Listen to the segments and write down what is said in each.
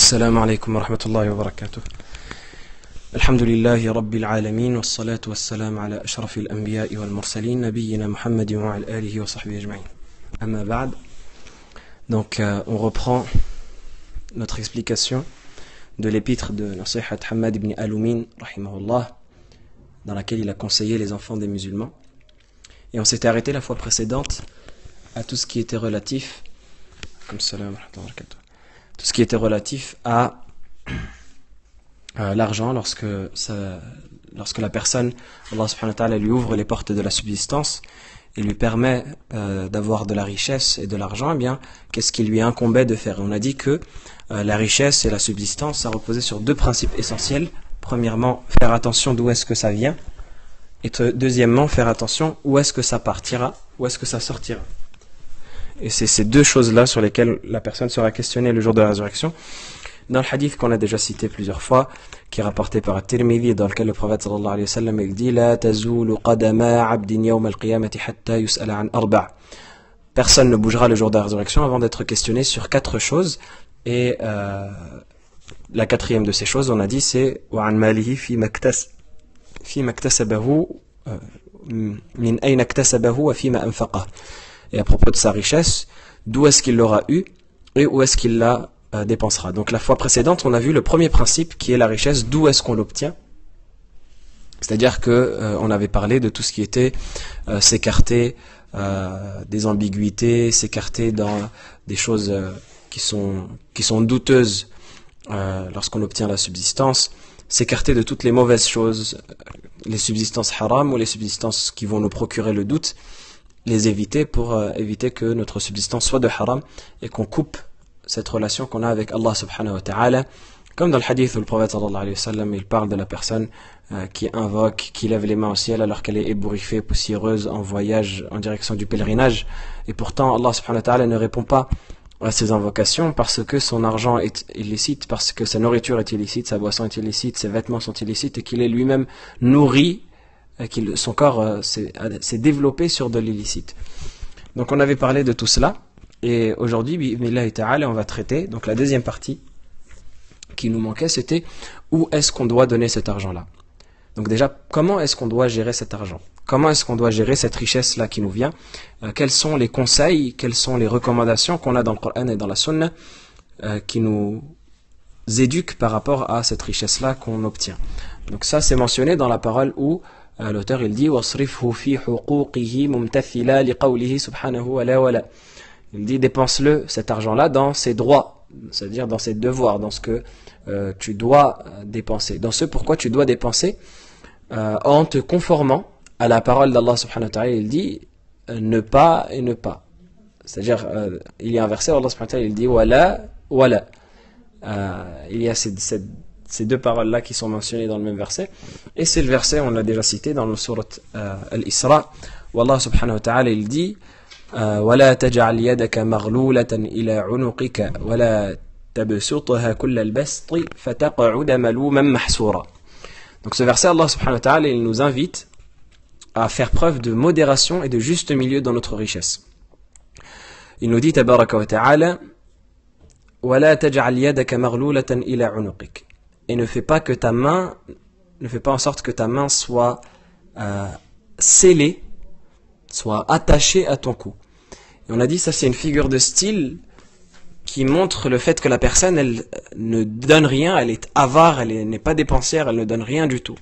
السلام عليكم ورحمة الله وبركاته. الحمد لله رب العالمين والصلاة والسلام على أشرف الأنبياء والمرسلين نبينا محمد وعلى آله وصحبه أجمعين. أما بعد. Donc on reprend notre explication de l'épître de Nasihat Hamad ibn Aloumin rahimahullah, dans laquelle il a conseillé les enfants des musulmans. Et on s'était arrêté la fois précédente à tout ce qui était relatif tout ce qui était relatif à l'argent lorsque la personne, Allah subhanahu wa ta'ala, lui ouvre les portes de la subsistance et lui permet d'avoir de la richesse et de l'argent, eh bien, qu'est-ce qui lui incombait de faire? Et on a dit que la richesse et la subsistance, ça reposait sur deux principes essentiels. Premièrement, faire attention d'où est-ce que ça vient, et deuxièmement, faire attention où est-ce que ça partira, où est-ce que ça sortira. Et c'est ces deux choses-là sur lesquelles la personne sera questionnée le jour de la résurrection. Dans le hadith qu'on a déjà cité plusieurs fois, qui est rapporté par At-Tirmidhi, dans lequel le prophète sallallahu alayhi wa sallam, il dit La tazulu qadama abdin yawm al-qiyamati hatta yus'ala an arba'. Personne ne bougera le jour de la résurrection avant d'être questionné sur quatre choses. Et la quatrième de ces choses, on a dit, c'est wa an malihi fi maktasabahu min ayna iktasabahu wa fi ma anfaqah. Et à propos de sa richesse, d'où est-ce qu'il l'aura eu et où est-ce qu'il la dépensera. Donc la fois précédente, on a vu le premier principe qui est la richesse, d'où est-ce qu'on l'obtient. C'est-à-dire que on avait parlé de tout ce qui était s'écarter des ambiguïtés, s'écarter dans des choses qui sont douteuses lorsqu'on obtient la subsistance, s'écarter de toutes les mauvaises choses, les subsistances haram ou les subsistances qui vont nous procurer le doute, les éviter pour éviter que notre subsistance soit de haram et qu'on coupe cette relation qu'on a avec Allah subhanahu wa ta'ala. Comme dans le hadith où le prophète sallallahu alayhi wa sallam, il parle de la personne qui invoque, qui lève les mains au ciel alors qu'elle est ébouriffée, poussiéreuse, en voyage en direction du pèlerinage. Et pourtant Allah subhanahu wa ta'ala ne répond pas à ses invocations parce que son argent est illicite, parce que sa nourriture est illicite, sa boisson est illicite, ses vêtements sont illicites et qu'il est lui-même nourri, son corps s'est développé sur de l'illicite. Donc on avait parlé de tout cela, et aujourd'hui, bi'idhnillahi ta'ala, on va traiter, donc la deuxième partie qui nous manquait, c'était où est-ce qu'on doit donner cet argent-là. Donc déjà, comment est-ce qu'on doit gérer cet argent? Comment est-ce qu'on doit gérer cette richesse-là qui nous vient? Quels sont les conseils, quelles sont les recommandations qu'on a dans le Coran et dans la Sunna qui nous éduquent par rapport à cette richesse-là qu'on obtient? Donc ça, c'est mentionné dans la parole où l'auteur il dit وَاصْرِفْهُ فِي حُقُوقِهِ مُمْتَثِلًا لِقَوْلِهِ سُبْحَانَهُ وَلَا وَلَا. Il dit dépense-le, cet argent-là, dans ses droits, c'est-à-dire dans ses devoirs, dans ce que tu dois dépenser, dans ce pourquoi tu dois dépenser, en te conformant à la parole d'Allah subhanahu wa ta'ala. Il dit ne pas et ne pas. C'est-à-dire, il y a un verset où Allah subhanahu wa ta'ala il dit wala wala. Il y a ces deux paroles-là qui sont mentionnées dans le même verset. Et c'est le verset, on l'a déjà cité dans le sourate Al-Isra, où Allah subhanahu wa ta'ala il dit وَلَا تَجْعَلْ يَدَكَ مَغْلُولَةً إِلَى عُنُقِكَ وَلَا تَبْسُطْهَا كُلَّ الْبَسْطِ فَتَقْعُدَ مَلُومًا مَحْسُورًا. Donc ce verset, Allah subhanahu wa ta'ala, il nous invite à faire preuve de modération et de juste milieu dans notre richesse. Il nous dit tabaraka wa ta'ala وَلَا تَجْعَلْ يَدَكَ مَغْلُولَةً إِلَى عُنُقِكَ. Et ne fais pas en sorte que ta main soit scellée, soit attachée à ton cou. Et on a dit ça, c'est une figure de style qui montre le fait que la personne, elle ne donne rien, elle est avare, elle n'est pas dépensière, elle ne donne rien du tout.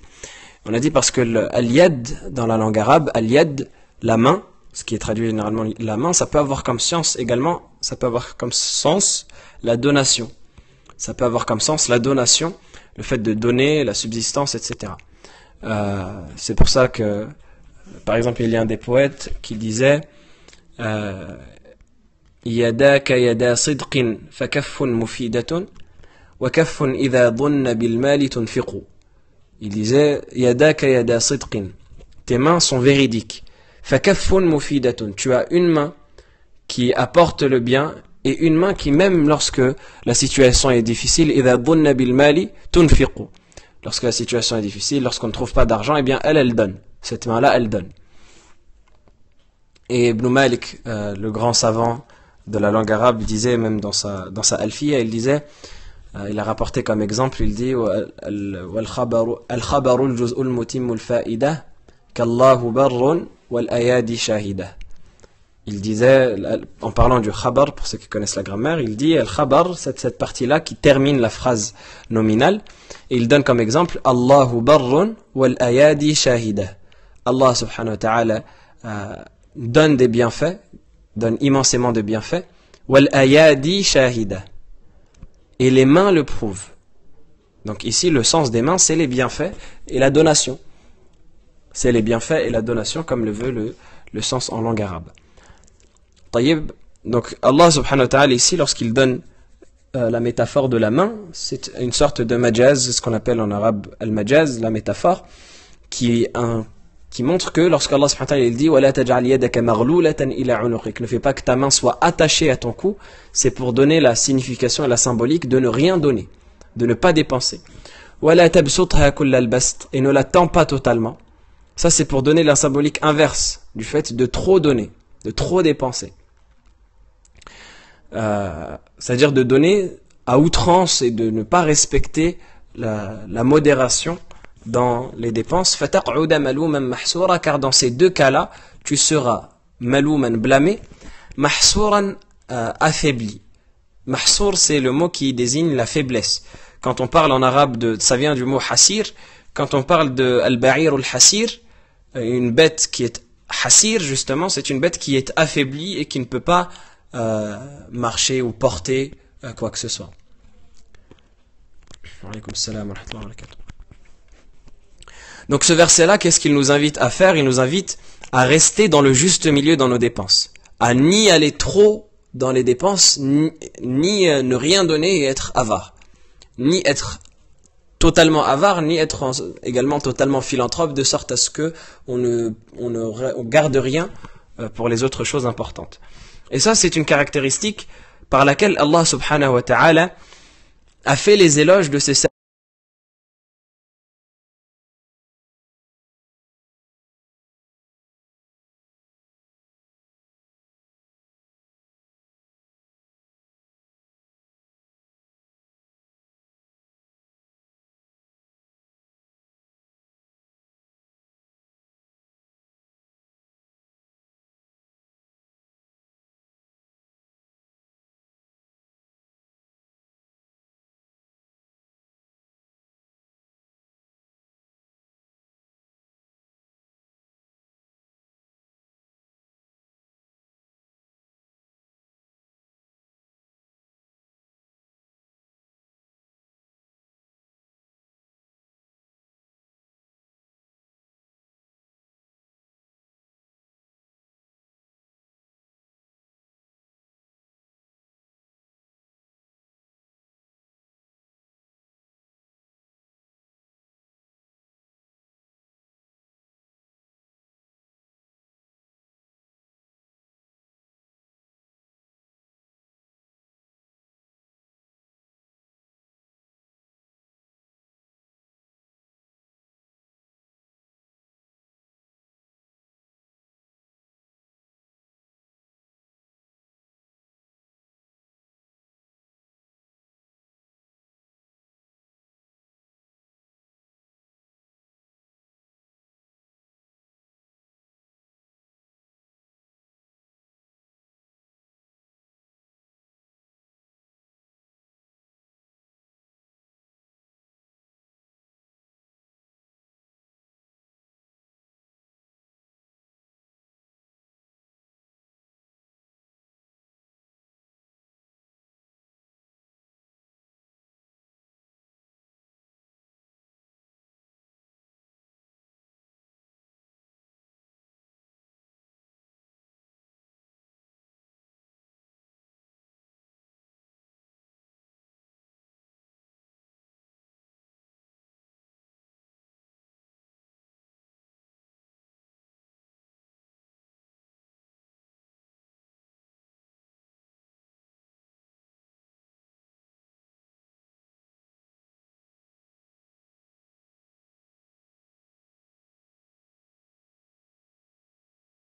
On a dit parce que al-yad dans la langue arabe, al-yad, la main, ce qui est traduit généralement la main, ça peut avoir comme sens également, ça peut avoir comme sens la donation. Ça peut avoir comme sens la donation, le fait de donner, la subsistance, etc. C'est pour ça que, par exemple, il y a un des poètes qui disait يداك يدا صدق فكف مفيدة وكف إذا ظن بالمال تنفق. Il disait يداك يدا صدق, tes mains sont véridiques, فكف مفيدة, tu as une main qui apporte le bien et une main qui, même lorsque la situation est difficile, إذا ظن بالمال تنفق, lorsque la situation est difficile, lorsqu'on ne trouve pas d'argent, eh bien elle donne, cette main-là elle donne. Et Ibn Malik, le grand savant de la langue arabe, disait même dans sa Alfiya, il disait il a rapporté comme exemple, il dit al-khabaru al-juz'u al-mutimmu al-fa'ida qu'Allahu barrun wal-ayadi shahida. Il disait, en parlant du khabar, pour ceux qui connaissent la grammaire, il dit al-khabar, cette partie-là qui termine la phrase nominale, et il donne comme exemple Allahu barrun wal-ayadi shahida. Allah subhanahu wa ta'ala donne des bienfaits, donne immensément de bienfaits, wal-ayadi shahida. Et les mains le prouvent. Donc ici, le sens des mains, c'est les bienfaits et la donation. C'est les bienfaits et la donation, comme le veut le sens en langue arabe. Donc Allah subhanahu wa ta'ala ici, lorsqu'il donne la métaphore de la main, c'est une sorte de majaz, ce qu'on appelle en arabe al-majaz, la métaphore, qui montre que lorsqu'Allah subhanahu wa ta'ala il dit وَلَا تَجْعَلْ يَدَكَ مَغْلُولَةً إِلَى عُنُقِكَ, ne fais pas que ta main soit attachée à ton cou, c'est pour donner la signification et la symbolique de ne rien donner, de ne pas dépenser. وَلَا تَبْسُطْهَا كُلَّ الْبَسْطِ, et ne la tends pas totalement. Ça c'est pour donner la symbolique inverse du fait de trop donner, de trop dépenser. C'est-à-dire de donner à outrance et de ne pas respecter la modération dans les dépenses. Car dans ces deux cas-là, tu seras malouman blâmé, mahsouran affaibli. Mahsour, c'est le mot qui désigne la faiblesse. Quand on parle en arabe ça vient du mot hasir. Quand on parle de al-ba'ir ou al-hasir, une bête qui est hasir, justement, c'est une bête qui est affaiblie et qui ne peut pas marcher ou porter quoi que ce soit. Donc ce verset-là, qu'est-ce qu'il nous invite à faire? Il nous invite à rester dans le juste milieu dans nos dépenses, à ni aller trop dans les dépenses, ni ne rien donner et être avare, ni être totalement avare, ni être également totalement philanthrope, de sorte à ce que on garde rien pour les autres choses importantes. Et ça, c'est une caractéristique par laquelle Allah subhanahu wa ta'ala a fait les éloges de ses